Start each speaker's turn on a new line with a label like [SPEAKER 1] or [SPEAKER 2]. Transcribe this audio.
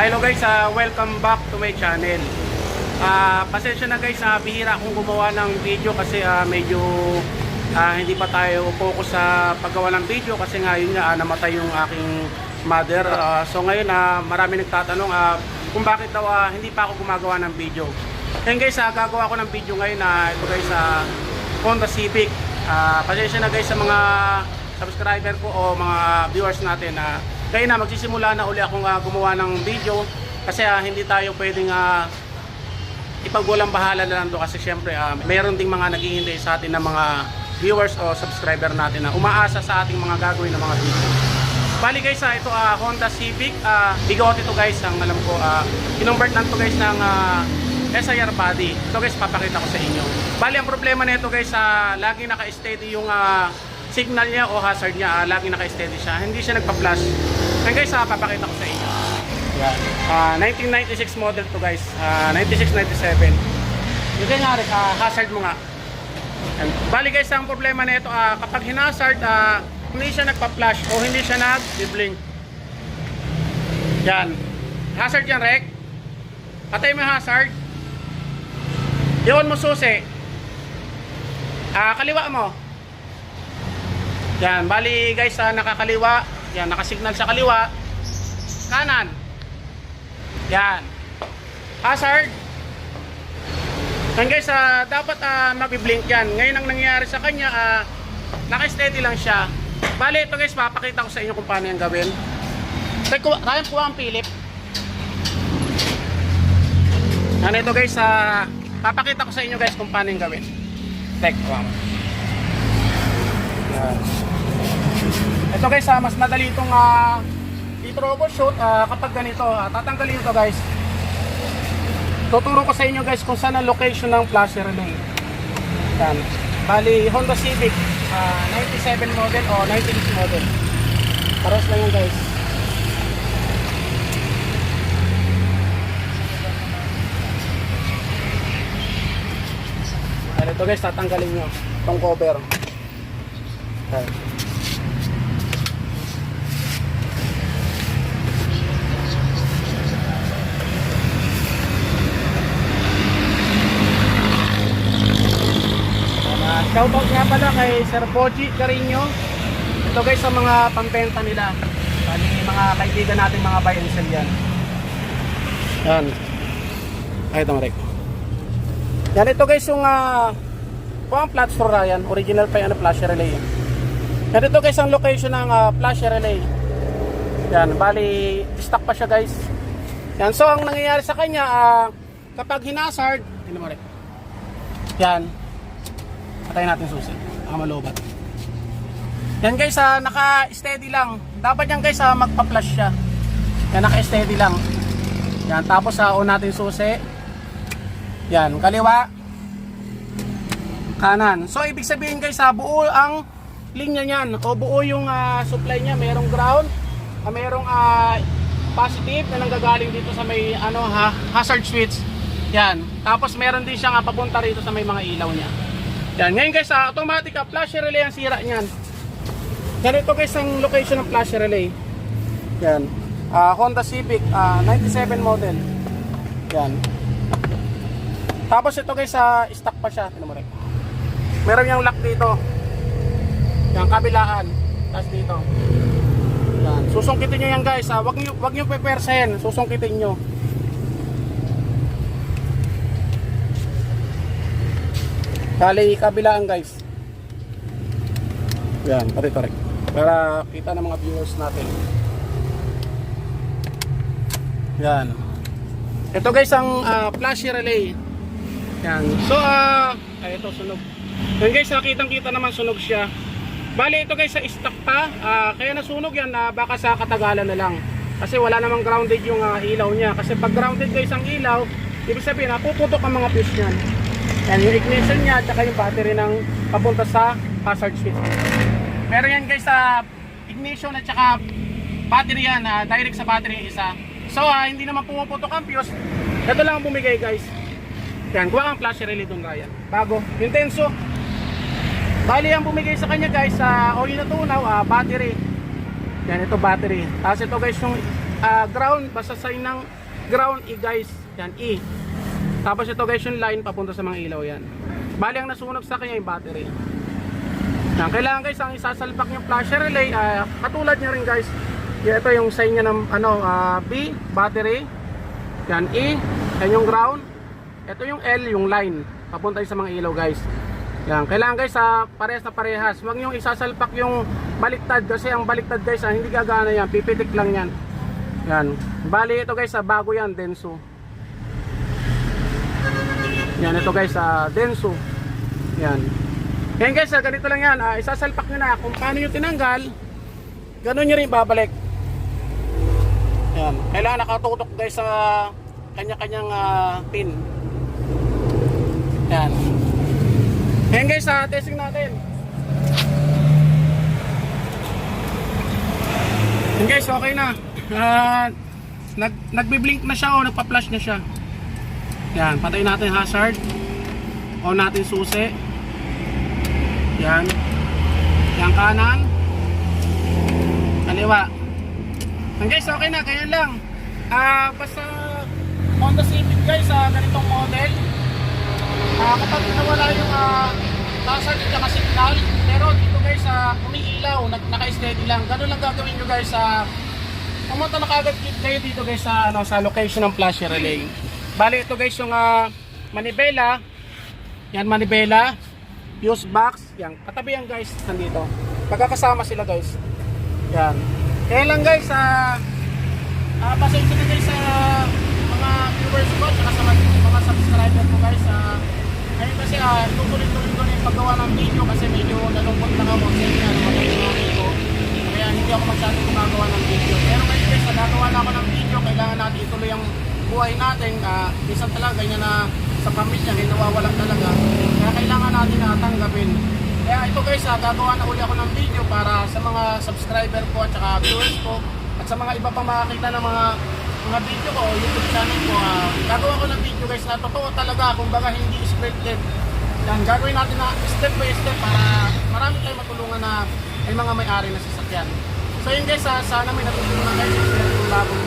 [SPEAKER 1] Hello guys, welcome back to my channel. Pasensya na guys, bihira akong gumawa ng video kasi medyo hindi pa tayo focus sa paggawa ng video kasi nga yun nga namatay yung aking mother. So ngayon marami nagtatanong kung bakit daw hindi pa ako gumagawa ng video. Ngayon guys, gagawa ko ng video ngayon ito guys, Honda Civic. Pasensya na guys sa mga subscriber ko o mga viewers natin. Kaya magsisimula na uli akong gumawa ng video kasi hindi tayo pwedeng ipagwalang bahala na lang to kasi syempre mayroon ding mga naghihintay sa atin ng mga viewers o subscriber natin na umaasa sa ating mga gagawin ng mga video. Bali guys, ito Honda Civic, bigote ito guys, ang alam ko kinonvert lang to guys ng SIR body. Ito guys, papakita ko sa inyo. Bali ang problema nito guys, lagi naka-steady yung signal niya o hazard niya, lagi naka-steady siya, hindi siya nagpa-flash. Ngayon guys, papakita ko sa inyo. Yan. 1996 model to guys, 96-97. Yung kanyari, hazard mo nga. Yan. Bali guys, ang problema nito, kapag hinazard, hindi siya nagpa-flash o hindi siya nag-blink. Yan. Hazard yan, rek. Patay mo yung hazard. Iwan mo susi. Kaliwa mo. Yan, bali guys, nakakaliwa. Yan, nakasignal sa kaliwa. Kanan. Yan. Hazard. Yan guys, dapat mabiblink yan. Ngayon ang nangyayari sa kanya, naka-steady lang siya. Bali ito guys, papakita ko sa inyo kung paano yan gawin. Kaya kuha ang Philip. Yan ito guys, papakita ko sa inyo guys kung paano yung gawin. Yan. Ito guys, mas madali itong i-troubleshoot kapag ganito. Tatanggalin ito guys. Tuturo ko sa inyo guys kung saan ang location ng flasher relay. Yan. Bali Honda Civic 97 model o 96 model. Paros lang yun guys. Ito guys, tatanggalin nyo itong cover. Okay. Shoutout nga pala kay Sir Boji Carino. Ito guys sa mga pambenta nila. Bali mga kaibigan natin, mga buy and sell yan. Yan. Ay ito marek. Yan ito guys yung ang flat store yan. Original pa yan flasher relay. Yan ito guys ang location ng flasher relay. Yan. Bali stock pa siya guys. Yan. So ang nangyayari sa kanya kapag hinazard, tingnan mo marek. Yan. Patayin natin susi. Malobat. Yan guys, naka-steady lang. Dapat yan guys, magpa-flash siya. Yan, naka-steady lang. Yan, tapos on natin susi. Yan, kaliwa. Kanan. So, ibig sabihin guys, buo ang linya niyan. O buo yung supply niya. Merong ground. Merong positive na nanggagaling dito sa may hazard switch. Yan. Tapos meron din siyang papunta rito sa may mga ilaw niya. Yan, ngayon guys, automatic flasher relay ang sira niyan. Yan ito guys ang location ng flasher relay. Yan. Honda Civic 97 model. Yan. Tapos ito guys, stock pa siya. Tingnan mo rin. Meron yung lock dito. Yan, kabilaan. Tapos dito. Yan. Susungkitin nyo yan guys. Wag nyo pepersahin. Susungkitin nyo. Kali kabilaan guys. Yan, tarik-tarik. Para kita ng mga viewers natin. Yan. Ito guys ang flasher relay. Yan. So ito sunog. Yan guys, kitang-kita naman sunog siya. Bali ito guys sa stock pa. Kaya nasunog yan baka sa katagalan na lang. Kasi wala namang grounded yung ilaw niya. Kasi pag grounded guys ang ilaw, ibig sabihin puputok ang mga fuse niyan. Yan, yung ignition niya at saka yung battery ng papunta sa hazard switch. Meron yan guys sa ignition at saka battery yan, direct sa battery yung isa. So hindi naman pumuputok ang fuse. Ito lang ang bumigay guys. Yan, kuha ang flasher relay doon Ryan. Bago, yung tenso. Bali ang bumigay sa kanya guys, o yung natunaw, battery. Yan, ito battery. Tapos ito guys yung ground, basta sign ng ground E guys. Yan, E. Tapos ito guys yung line papunta sa mga ilaw yan. Bali ang nasunog sa kanya yung battery. Yan, kailangan guys ang isasalpak yung flasher relay, katulad nyo rin guys. Ito yung sign niya ng B, battery. Yan, E, yan yung ground. Ito yung L, yung line papunta sa mga ilaw guys. Yan, kailangan guys parehas na parehas. Huwag nyo isasalpak yung baliktad kasi ang baliktad guys hindi gagana yan, pipitik lang yan. Yan, bali ito guys bago yan, Denso. Yan, ito guys Denso. Yan. Yan guys, ganito lang yan. Isasalpak nyo na kung paano nyo tinanggal, ganun nyo rin babalik. Yan, kailangan nakatutok guys sa kanya-kanyang pin. Yan. Yan guys, testing natin. Yan guys, okay na. Nagbi-blink na siya o nagpa-flash na siya. Yan, patayin natin hazard. On natin susi. Yan. Yan kanan. Kaliwa. Yan guys, okay na, kaya lang. Basta Honda Civic guys, ganitong model. Kapag nawala yung hazard at signal, pero dito guys umiilaw, naka-steady lang. Ganun lang gagawin nyo guys. Pumunta na kagad kayo dito guys sa location ng flasher relay. Bali ito guys yung manibela. Yan manibela, fuse box, yan. Katabi yan guys, nandito. Magkakasama sila guys. Yan. Kaya lang guys, pasensya na guys sa mga viewers ko, saka sa mga subscriber ko guys. Ngayon kasi tutuloy-tuloy ko na yung paggawa ng video kasi medyo nalungkot lang ako kasi namatay yung mga ko. Kaya hindi ako masyadong gumagawa ng video. Pero ngayon guys, nagagawa na ako ng video, kailangan natin ituloy ang buhay natin. Minsan talaga ganyan na sa pamilya, may nawawalan talaga. Kaya kailangan natin tanggapin. Kaya ito guys, gagawa na uli ako ng video para sa mga subscriber ko at saka viewers ko at sa mga iba pang makakita ng mga video ko o YouTube channel ko. Gagawa ko ng video guys na totoo talaga, kumbaga hindi scripted. Yan, gagawin natin na step by step para marami tayong matulungan na ay mga may-ari na sasakyan. So yun guys, sana may natutulungan guys sa bagong